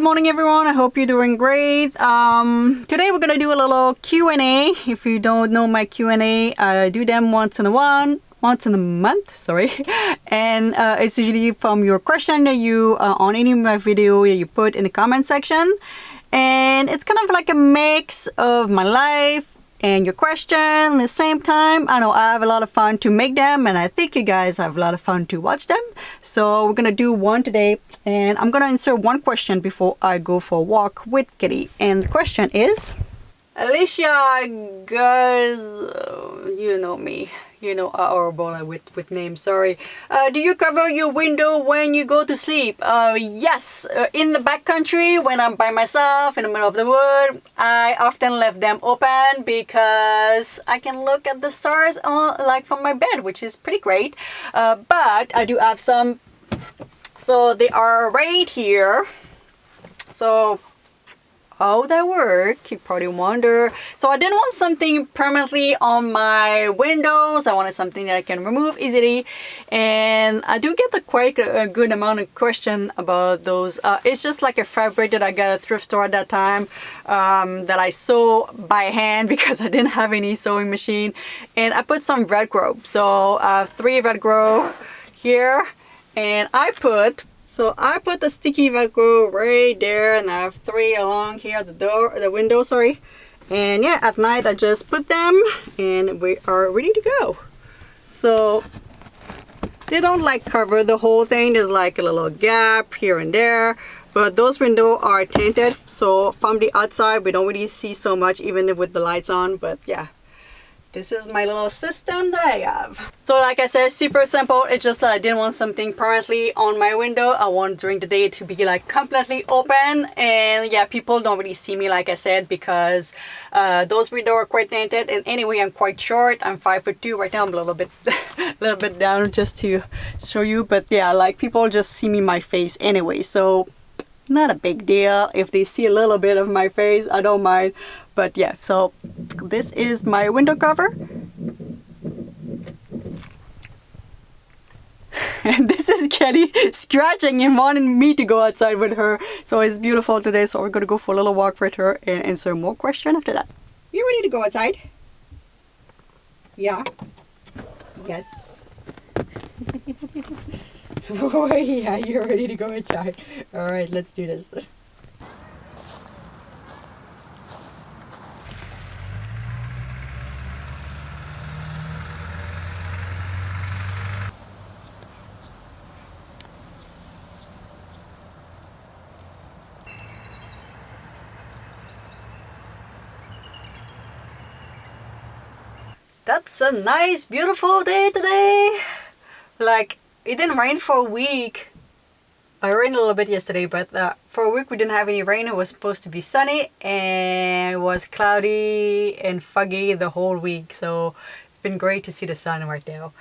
morning everyone. I hope you're doing great. Today we're gonna do a little Q&A. If you don't know my Q&A, I do them once in a month, sorry. And it's usually from your question that you on any of my video that you put in the comment section. And it's kind of like a mix of my life and your question at the same time. I know I have a lot of fun to make them, and I think you guys have a lot of fun to watch them. So we're gonna do one today, and I'm gonna insert one question before I go for a walk with Kitty. And the question is, Alicia, guys, you know me. You know, horrible with names, sorry. Do you cover your window when you go to sleep? Yes, in the backcountry, when I'm by myself in the middle of the wood, I often left them open because I can look at the stars like from my bed, which is pretty great. But I do have some, so they are right here. So how that work, you probably wonder. So I didn't want something permanently on my windows. I wanted something that I can remove easily, and I do get quite a good amount of question about those. It's just like a fabric that I got at a thrift store at that time, that I sew by hand because I didn't have any sewing machine, and I put some Velcro. So 3 Velcro here, and I put the sticky Velcro right there, and I have 3 along here at the window, sorry. And yeah, at night I just put them and we are ready to go. So they don't like cover the whole thing. There's like a little gap here and there, but those windows are tinted, so from the outside we don't really see so much even with the lights on. But yeah, this is my little system that I have. So like I said, super simple. It's just that I didn't want something permanently on my window. I want during the day to be like completely open. And yeah, people don't really see me, like I said, because those windows are quite tinted. And anyway, I'm quite short. I'm 5'2". Right now I'm a little bit down just to show you. But yeah, like people just see me my face anyway. So not a big deal. If they see a little bit of my face, I don't mind. But yeah, so this is my window cover. And this is Kelly scratching and wanting me to go outside with her. So it's beautiful today, so we're gonna go for a little walk with her and answer more questions after that. You ready to go outside? Yeah. Yes. Oh yeah, you're ready to go outside. Alright, let's do this. That's a nice, beautiful day today. Like, it didn't rain for a week. It rained a little bit yesterday, but for a week we didn't have any rain. It was supposed to be sunny, and it was cloudy and foggy the whole week. So it's been great to see the sun right now.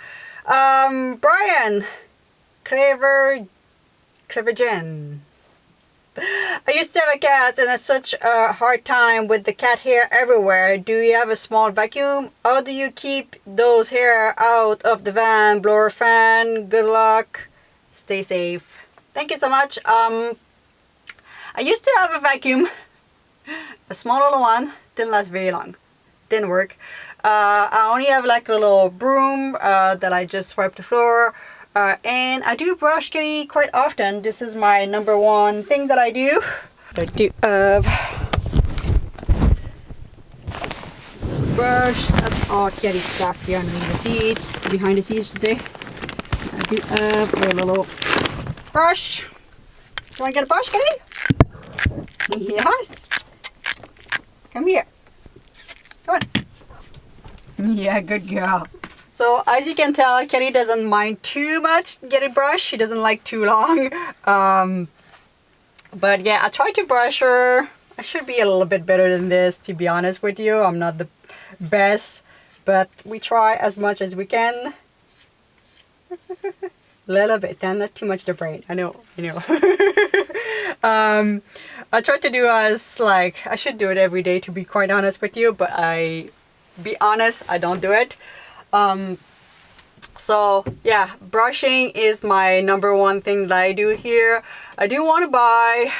Brian, Clever Jen. I used to have a cat and had such a hard time with the cat hair everywhere. Do you have a small vacuum? How do you keep those hair out of the van, blower, fan? Good luck. Stay safe. Thank you so much. I used to have a vacuum. A small little one. Didn't last very long. Didn't work. I only have like a little broom that I just swipe the floor. And I do brush Kitty quite often. This is my #1 thing that I do. I do brush. That's all Kitty stuff here underneath the seat. Behind the seat, I should say. I do a little brush. You want to get a brush, Kitty? Yes. Come here. Come on. Yeah, good girl. So as you can tell, Kelly doesn't mind too much getting brushed. She doesn't like too long. But yeah, I try to brush her. I should be a little bit better than this, to be honest with you. I'm not the best, but we try as much as we can. A little bit, and not too much the brain. I know. I try to do as like, I should do it every day, to be quite honest with you, but I don't do it. So yeah, brushing is my #1 thing that I do here. I do want to buy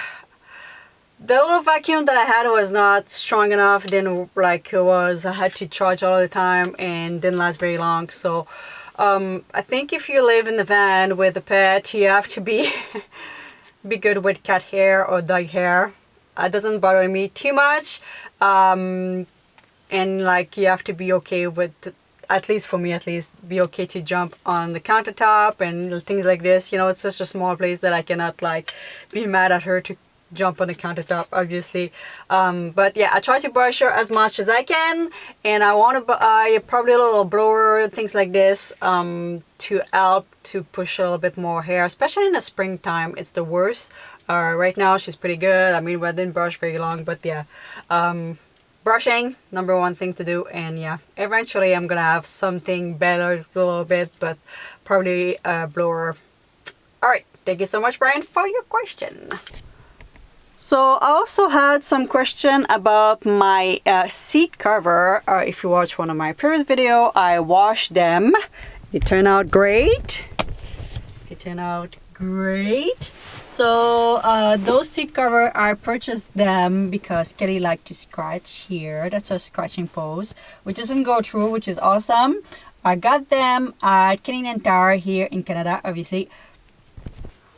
the little vacuum that I had was not strong enough. Didn't like it was. I had to charge all the time and didn't last very long. So I think if you live in the van with a pet, you have to be be good with cat hair or dog hair. It doesn't bother me too much. And like you have to be okay with, at least for me at least, be okay to jump on the countertop and things like this. You know, it's such a small place that I cannot like be mad at her to jump on the countertop, obviously. But yeah, I try to brush her as much as I can, and I want to buy probably a little blower, things like this, to help to push a little bit more hair, especially in the springtime. It's the worst. Right now she's pretty good. I mean, we didn't brush very long, but yeah, brushing, number one thing to do. And yeah, eventually I'm gonna have something better a little bit, but probably a blower. All right, thank you so much, Brian, for your question. So I also had some question about my seat cover. If you watch one of my previous video, I washed them. They turn out great. They turn out great. So those seat cover, I purchased them because Kelly liked to scratch here. That's a scratching pose, which doesn't go through, which is awesome. I got them at Canadian Tire here in Canada, obviously.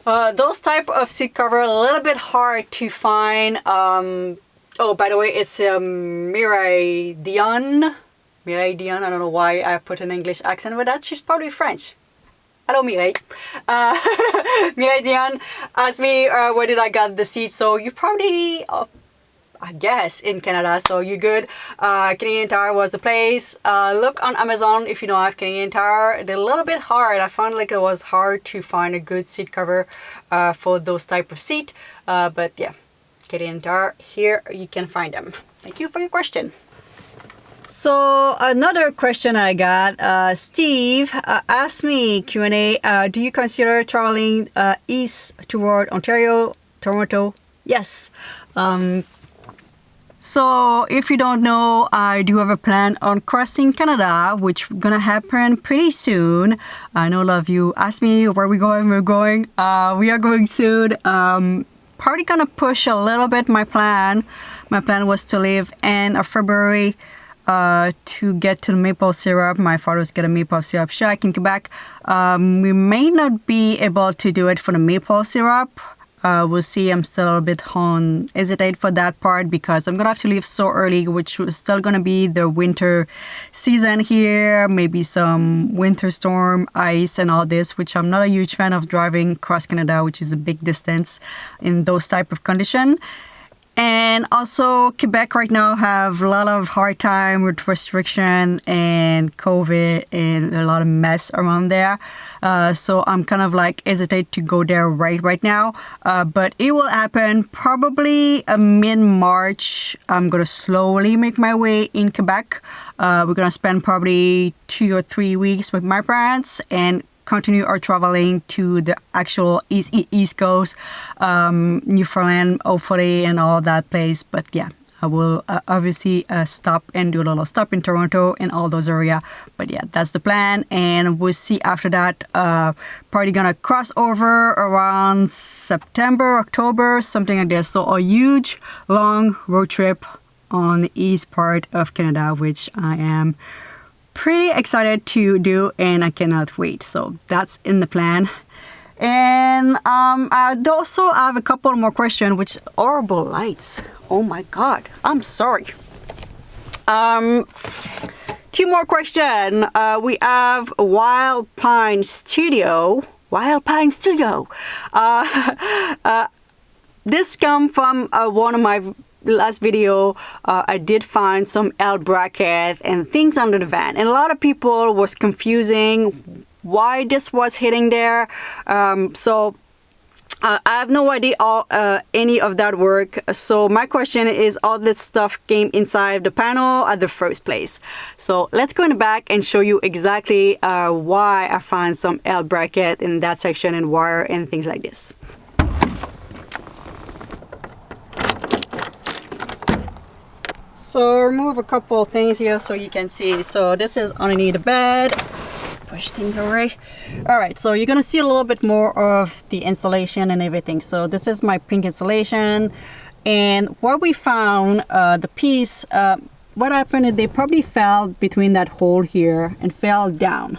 Those type of seat cover a little bit hard to find. Oh, by the way, it's Mireille Dion. Mireille Dion. I don't know why I put an English accent with that. She's probably French. Hello, Mireille. Mireille Dion asked me where did I got the seat. So you probably, I guess, in Canada. So you're good. Canadian Tire was the place. Look on Amazon if you don't have Canadian Tire. They're a little bit hard. I found like it was hard to find a good seat cover for those type of seat. But yeah, Canadian Tire, here you can find them. Thank you for your question. So another question I got, Steve asked me Q&A, do you consider traveling east toward Ontario, Toronto? Yes. So if you don't know, I do have a plan on crossing Canada, which gonna happen pretty soon. I know a lot of you asked me where we're going. We are going soon. Probably gonna push a little bit my plan. My plan was to leave end of February to get to the maple syrup. My father's got a maple syrup shack in Quebec. We may not be able to do it for the maple syrup. We'll see. I'm still a bit hesitate for that part because I'm gonna have to leave so early, which is still gonna be the winter season here. Maybe some winter storm, ice, and all this, which I'm not a huge fan of driving across Canada, which is a big distance in those type of condition. And also Quebec right now have a lot of hard time with restriction and COVID and a lot of mess around there. So I'm kind of like hesitate to go there right now. But it will happen probably mid-March. I'm going to slowly make my way in Quebec. We're going to spend probably 2 or 3 weeks with my parents and continue our traveling to the actual East Coast, Newfoundland, hopefully, and all that place. But yeah, I will obviously stop and do a little stop in Toronto and all those area. But yeah, that's the plan, and we'll see after that. Probably gonna cross over around September, October, something like this. So a huge, long road trip on the east part of Canada, which I am pretty excited to do, and I cannot wait. So that's in the plan. And I also have a couple more questions, which horrible lights. Oh my god, I'm sorry. 2 more questions. We have Wild Pine Studio. This come from one of my last video. I did find some L bracket and things under the van, and a lot of people was confusing why this was hitting there. So I have no idea any of that work. So my question is, all this stuff came inside the panel at the first place. So let's go in the back and show you exactly why I found some L bracket in that section and wire and things like this. So remove a couple of things here so you can see. So this is underneath the bed. Push things away. Alright, so you're gonna see a little bit more of the insulation and everything. So this is my pink insulation, And where we found the piece, what happened is they probably fell between that hole here and fell down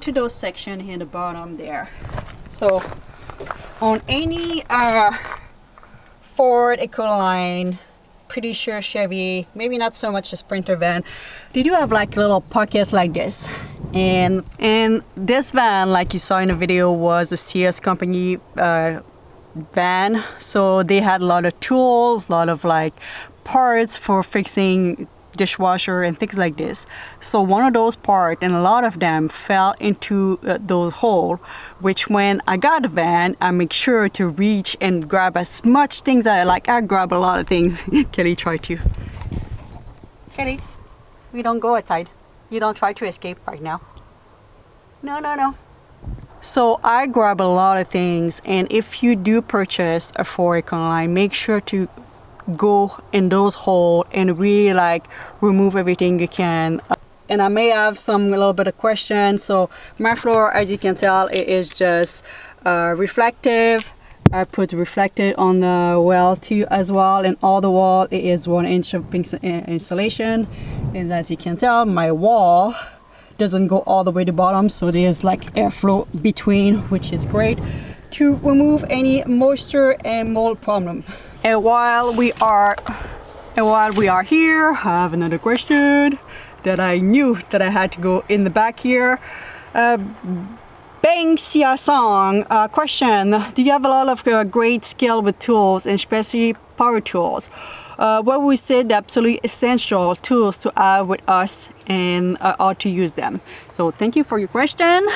to those section in the bottom there. So on any Ford Econoline, pretty sure Chevy, maybe not so much the Sprinter van, they do have like a little pocket like this. And this van, like you saw in the video, was a CS company van, so they had a lot of tools, a lot of like parts for fixing dishwasher and things like this. So one of those parts, and a lot of them, fell into those holes, which when I got the van, I make sure to reach and grab as much things I like. I grab a lot of things. Kelly tried to. Kelly, we don't go outside. You don't try to escape right now. No. So I grab a lot of things, and if you do purchase a Ford Econoline, make sure to go in those holes and really like remove everything you can. And I may have a little bit of questions. So my floor, as you can tell, it is just reflective. I put reflected on the wall too as well, and all the wall it is 1 inch of pink insulation. And as you can tell, my wall doesn't go all the way to the bottom, so there's like airflow between, which is great to remove any moisture and mold problem. And while we are here, I have another question that I knew that I had to go in the back here. Bang Sia Song question: do you have a lot of great skill with tools, and especially power tools? What we said, absolutely essential tools to have with us and how to use them. So thank you for your question.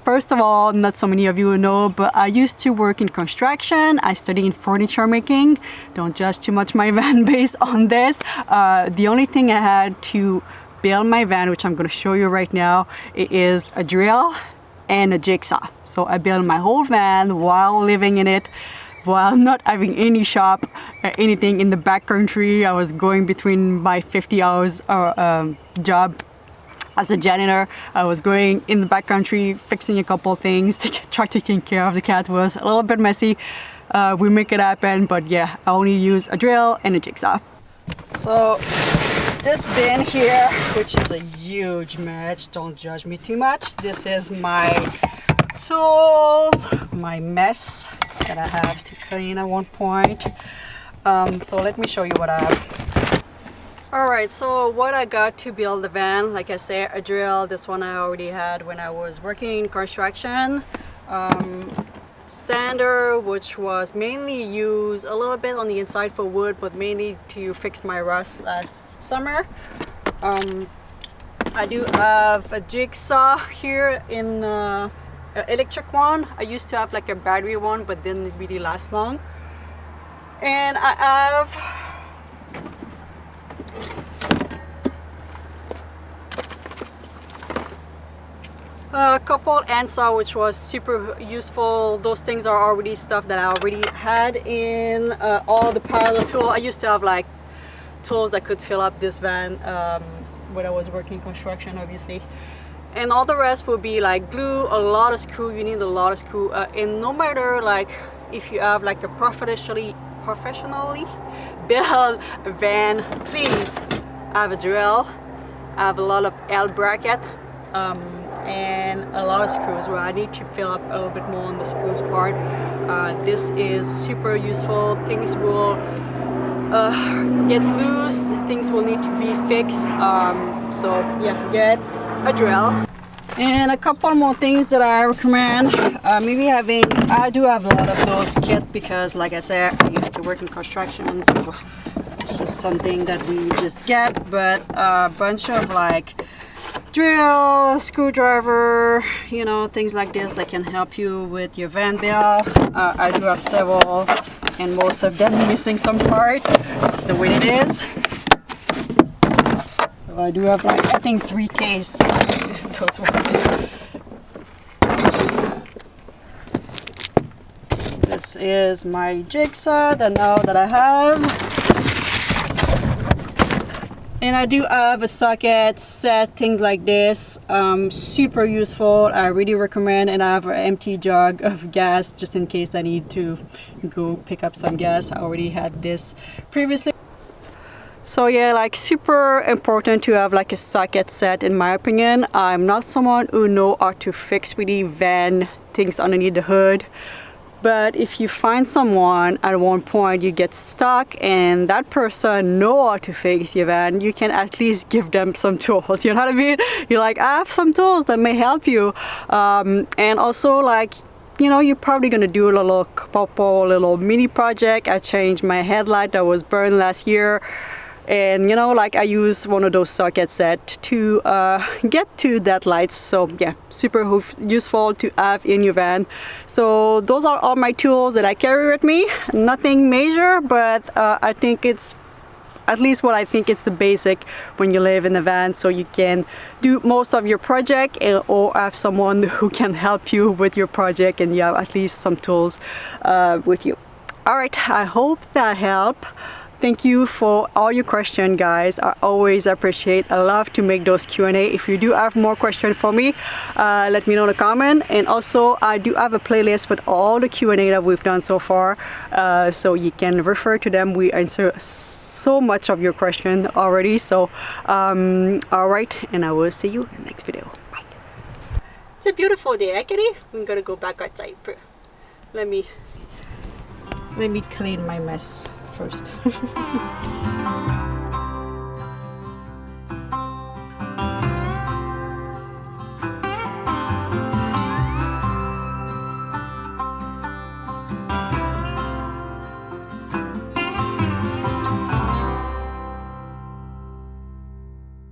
First of all, not so many of you know, but I used to work in construction. I studied in furniture making. Don't judge too much my van based on this. The only thing I had to build my van, which I'm going to show you right now, it is a drill and a jigsaw. So I built my whole van while living in it, while not having any shop, anything in the backcountry. I was going between my 50 hours job as a janitor. I was going in the backcountry, fixing a couple things to try to take care of the cat. It was a little bit messy. We make it happen, but yeah, I only use a drill and a jigsaw. So this bin here, which is a huge match, don't judge me too much. This is my tools, my mess that I have to clean at one point. So let me show you what I have. Alright, so what I got to build the van, like I said, a drill. This one I already had when I was working in construction. Sander, which was mainly used a little bit on the inside for wood, but mainly to fix my rust last summer. I do have a jigsaw here in electric one. I used to have like a battery one, but didn't really last long. And I have a couple handsaw, which was super useful. Those things are already stuff that I already had in all the parallel tool. I used to have like tools that could fill up this van when I was working construction, obviously. And all the rest will be like glue, a lot of screw. You need a lot of screw, and no matter like if you have like a professionally built van, please have a drill, have a lot of L bracket, and a lot of screws. Where I need to fill up a little bit more on the screws part. This is super useful. Things will get loose, things will need to be fixed. So yeah, get a drill. And a couple more things that I recommend, maybe I do have a lot of those kits because like I said, I used to work in construction, so it's just something that we just get. But a bunch of like drill, screwdriver, you know, things like this that can help you with your van build. I do have several, and most of them missing some part, just the way it is. So I do have like, I think 3 cases, those ones. This is my jigsaw that now that I have. And I do have a socket set, things like this. Super useful. I really recommend. And I have an empty jug of gas just in case I need to go pick up some gas. I already had this previously. So yeah, like super important to have like a socket set in my opinion. I'm not someone who know how to fix really van things underneath the hood. But if you find someone at one point you get stuck and that person know how to fix your van, you can at least give them some tools. You know what I mean? You're like, I have some tools that may help you. And also like, you know, you're probably gonna do a little mini project. I changed my headlight that was burned last year. And you know, like I use one of those socket sets to get to that lights. So yeah, super useful to have in your van. So those are all my tools that I carry with me. Nothing major, but I think it's at least what I think it's the basic when you live in a van, so you can do most of your project or have someone who can help you with your project and you have at least some tools with you. All right, I hope that helped. Thank you for all your questions, guys. I always appreciate. I love to make those Q&A. If you do have more questions for me, let me know in the comment. And also, I do have a playlist with all the Q&A that we've done so far, so you can refer to them. We answer so much of your question already. So, all right, and I will see you in the next video. Bye. It's a beautiful day, eh, Kitty? I'm gonna go back outside. Let me clean my mess first.